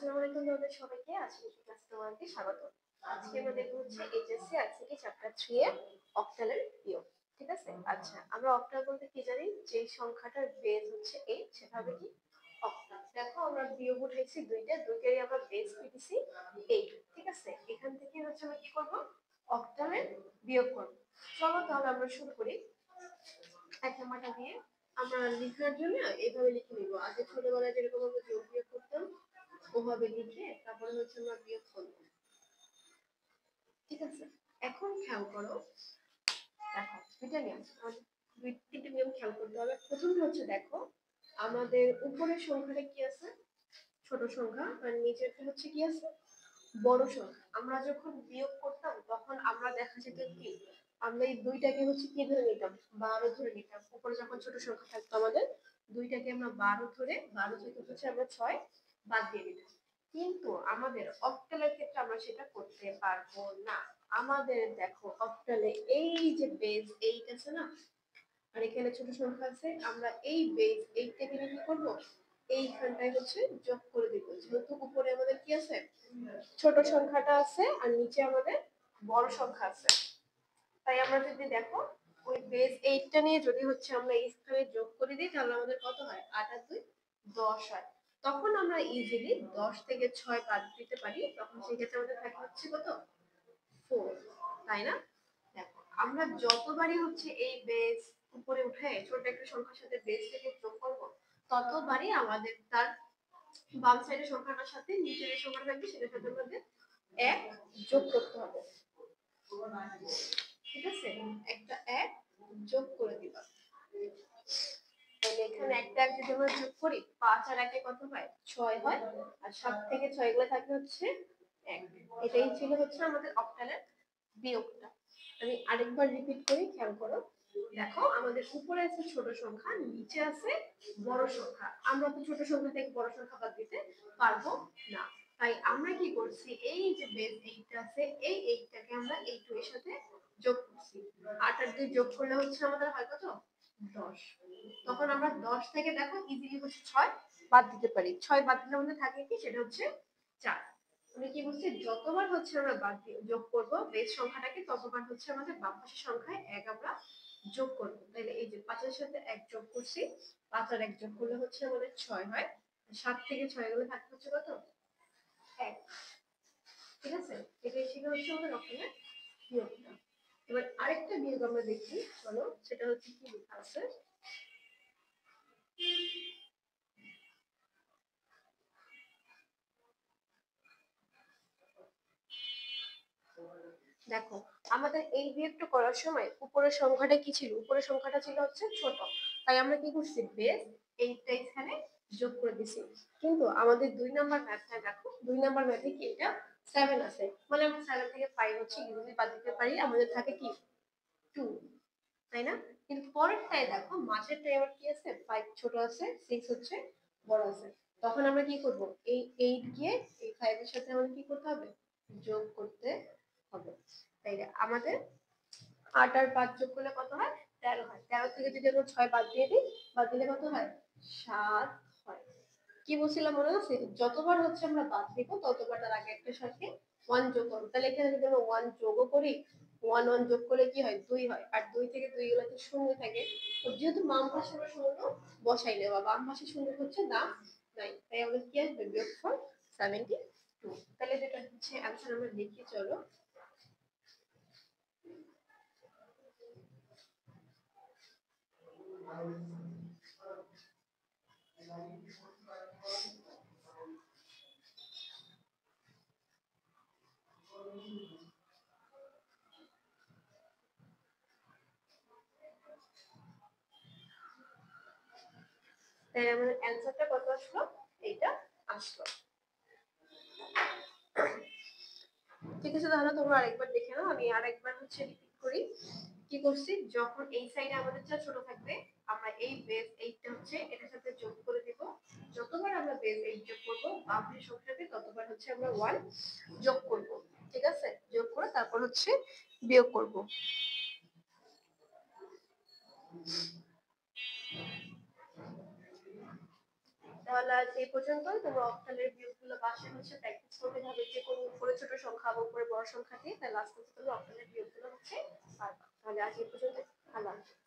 আসসালামু আলাইকুম তোমাদের সবাইকে। আজকে ক্লাস তোমাদেরকে স্বাগত। আজকে আমরা দেখব হচ্ছে এইচএসসি আইসিটি চ্যাপ্টার 3 এর অক্টালের বিয়োগ। ঠিক আছে? আচ্ছা, আমরা অক্টাল বলতে কি জানি? যে সংখ্যাটার বেস হচ্ছে 8 সেটা হবে কি অক্টাল। দেখো আমরা বিয়োগ উঠাইছি দুইটারই আমরা বেস পেয়েছি 8। ঠিক আছে? এখান থেকে হচ্ছে আমরা কি করব? অক্টালের বিয়োগ করব। চলো তাহলে আমরা শুরু করি। এক নাম্বারটা দিয়ে আমরা লেখার জন্য এইভাবে লিখে নিব। আগে ছোটবেলায় যেরকম আমরা যোগ বিয়োগ করতাম ওভাবে লিখে তারপরে হচ্ছে আমরা বিয়োগ করব। ঠিক আছে? এখন খেয়াল করো, দেখো দুইটা নিয়ম, দুই তিনটা নিয়ম খেয়াল করতে হবে। প্রথমটা হচ্ছে দেখো আমাদের উপরের সংখ্যাটা কি আছে? ছোট সংখ্যা, আর নিচেরটা হচ্ছে কি আছে? বড় সংখ্যা। আমরা যখন বিয়োগ করতাম তখন আমরা দেখা যেত কি আমরা এই দুইটাকে হচ্ছে কি ধরে নিতাম? 12 ধরে নিতাম। উপরে যখন ছোট সংখ্যা থাকতো আমাদের দুইটাকে আমরা 12 ধরে 12 থেকে হচ্ছে আমরা 6 বাদ দিয়ে দিতাম। কিন্তু আমাদের অক্টালের ক্ষেত্রে আমরা সেটা করতে পারবো না। আমাদের দেখো অক্টালে এই যে বেস 8 আছে না, আর এখানে ছোট সংখ্যা আছে, আমরা এই বেস 8 টাকে কি করব? এইখানটায় হচ্ছে যোগ করে দিব। যেহেতু উপরে আমাদের কি আছে? ছোট সংখ্যাটা আছে আর নিচে আমাদের বড় সংখ্যা আছে। তাই আমরা যদি দেখো ওই বেস 8 টা নিয়ে যদি হচ্ছে আমরা এই স্থানে যোগ করে দিই তাহলে আমাদের কত হয়? 8 আর 2 10 হয়। তখন আমরা ইজিলি 10 থেকে 6 বাদ দিতে পারি। তখন সেক্ষেত্রে আমাদের থাকে হচ্ছে কত? 4, তাই না? দেখো আমরা যতবারই হচ্ছে এই বেস উপরে উঠে ছোট একটা সংখ্যার সাথে বেস থেকে যোগ করব ততবারই আমাদের তার বাম সাইডের সংখ্যাটার সাথে নিচের সংখ্যাটা থাকবে সেটার সাথে আমাদের 1 যোগ করতে হবে। ঠিক আছে? একটা 1 যোগ করে দিবা। তাহলে এখানে একটা 1 যদি আমরা যোগ করি 5 আর 1 এ কত হয়? 6 হয়। আর 7 থেকে 6 গুলো থাকে হচ্ছে 1। এটাই ছিল হচ্ছে আমাদের অক্টালের বিয়োগটা। আমি আরেকবার রিপিট করি, খেয়াল করো। দেখো আমাদের উপরে আছে ছোট সংখ্যা, নিচে আছে বড় সংখ্যা। আমরা তো ছোট সংখ্যা থেকে বড় সংখ্যা বাদ দিতে পারবো না। তাই আমরা কি করছি? এই যে বেস 8 আছে এই 8 টাকে আমরা এই 2 এর সাথে যোগ করছি। 8 আর 2 যোগ করলে হচ্ছে আমাদের হয় কত? 10। তখন আমরা 10 থেকে দেখো ইজিলি হচ্ছে 6 বাদ দিতে পারি। 6 বাদ দিলে আমাদের থাকে কি? সেটা হচ্ছে 4। আমি কি বলছি? যতবার হচ্ছে আমরা বাদ দিয়ে যোগ করব বেস সংখ্যাটাকে ততবার হচ্ছে আমাদের বাম পাশের সংখ্যায় 1 আমরা যোগ করব। তাহলে এই যে 5 এর সাথে 1 যোগ করছি, 5 আর 1 যোগ করলে হচ্ছে আমাদের 6 হয়। 7 থেকে 6 গেলে থাকে হচ্ছে কত? 1। ঠিক আছে? এটাই ছিল হচ্ছে আমাদের অঙ্কের বিয়োগটা। এবার আরেকটা বিয়োগ আমরা দেখি, চলো সেটা হচ্ছে কি লেখা আছে। দেখো আমাদের এই বিয়োগটা করার সময় উপরের সংখ্যাটা কি ছিল? উপরের সংখ্যাটা ছিল হচ্ছে ছোট, তাই আমরা কি করছি? বেস 8 টা এখানে যোগ করে দিছি। কিন্তু আমাদের 2 নাম্বার ম্যাথটা দেখো, 2 নাম্বার ম্যাথে কি এটা 7 আছে, মানে আমরা 7 থেকে 5 হচ্ছে ইজিলি বাদ দিতে পারি। আমাদের থাকে কি 2, তাই না? কিন্তু পরেরটায় দেখো মাঝেরটায় আবার কি আছে? 5 ছোট আছে, 6 হচ্ছে বড় আছে। তখন আমরা কি করব? এই 8 কে এই 5 এর সাথে আমাদের কি করতে হবে? যোগ করতে হবে। তাইলে আমাদের 8 আর 5 যোগ করলে কত হয়? 13 হয়। 13 থেকে যদি আমরা 6 বাদ দিয়ে দিই, বাদ দিলে কত হয়? 7 হয়। কি বলছিলাম মনে আছে? যতবার হচ্ছে আমরা বাদ দিব ততবার তার আগে একটা সাথে 1 যোগ করব। তাহলে এখানে যদি আমরা 1 যোগও করি, 1 1 যোগ করলে কি হয়? 2 হয়। আর 2 থেকে 2 গেলে তো শূন্য থাকে। তো যেহেতু বাম পাশে আমরা শূন্য বসাই নেব, বাম পাশে শূন্য হচ্ছে দাম নাই। তাই আমাদের কি আসবে? বিয়োগফল 72। তাহলে যেটা হচ্ছে অ্যানসার আমরা লিখি, চলো। তাই আমাদের অ্যানসারটা কত আসলো? এইটা আসলো। ঠিক আছে, তাহলে তোমরা আরেকবার দেখে নাও। আমি আরেকবার হচ্ছে রিপিট করি। কি করছি? যখন এই সাইডে আমাদের যা ছোট থাকবে আমরা এই বেস 8 টা হচ্ছে এটার সাথে যোগ করে দেব। যতবার আমরা বেস 8 যোগ করব বাম পাশের সংখ্যাতে ততবার হচ্ছে আমরা 1 যোগ করব। ঠিক আছে? যোগ করে তারপর হচ্ছে বিয়োগ করব। তাহলে আজ এই পর্যন্তই। তোমরা অক্টালের বিয়োগগুলো বাসায় হচ্ছে প্র্যাকটিস করতে হবে, যে কোনো উপরে ছোট সংখ্যা বা উপরে বড় সংখ্যা দিয়ে, তাহলে আস্তে আস্তে তুমি অক্টালের বিয়োগগুলো হচ্ছে পারবা। তাহলে আজ এই পর্যন্ত। আল্লাহ হাফেজ।